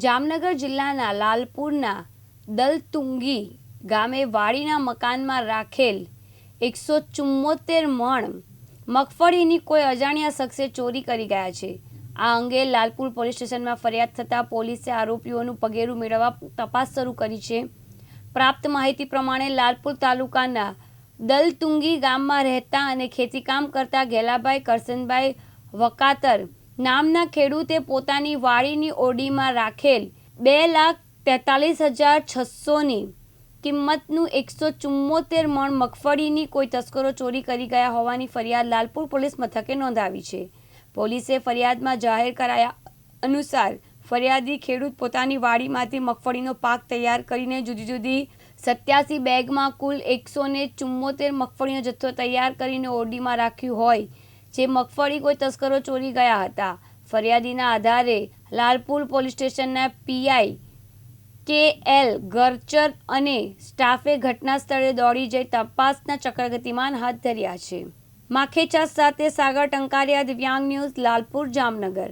જામનગર જિલ્લાના લાલપુરના દલતુંગી ગામે વાડીના મકાનમાં રાખેલ 174 મણ મગફળીની કોઈ અજાણ્યા શખ્સે ચોરી કરી ગયા છે। આ અંગે લાલપુર પોલીસ સ્ટેશનમાં ફરિયાદ થતાં પોલીસે આરોપીઓનું પગેરું મેળવવા તપાસ શરૂ કરી છે। પ્રાપ્ત માહિતી પ્રમાણે લાલપુર તાલુકાના દલતુંગી ગામમાં રહેતા અને ખેતીકામ કરતા ગેલાભાઈ કરશનભાઈ વકાતર નામના ખેડૂતે પોતાની વાડીની ઓરડીમાં રાખેલ 2,43,600ની કિંમતનું 174 મણ મગફળીની કોઈ તસ્કરો ચોરી કરી ગયા હોવાની ફરિયાદ લાલપુર પોલીસ મથકે નોંધાવી છે। પોલીસે ફરિયાદમાં જાહેર કરાયા અનુસાર ફરિયાદી ખેડૂત પોતાની વાડીમાંથી મગફળીનો પાક તૈયાર કરીને જુદી જુદી 87 બેગમાં કુલ 174 મગફળીનો જથ્થો તૈયાર કરીને ઓરડીમાં રાખ્યું હોય, જે મગફળી કોઈ તસ્કરો ચોરી ગયા હતા। ફરિયાદીના આધારે લાલપુર પોલીસ સ્ટેશનના પીઆઈ કે.એલ. ગરચર અને સ્ટાફે ઘટના સ્થળે દોડી જઈ તપાસના ચક્ર ગતિમાન હાથ ધર્યા છે। માખેચા સાથે સાગર ટંકારિયા, દિવ્યાંગ ન્યૂઝ, લાલપુર, જામનગર।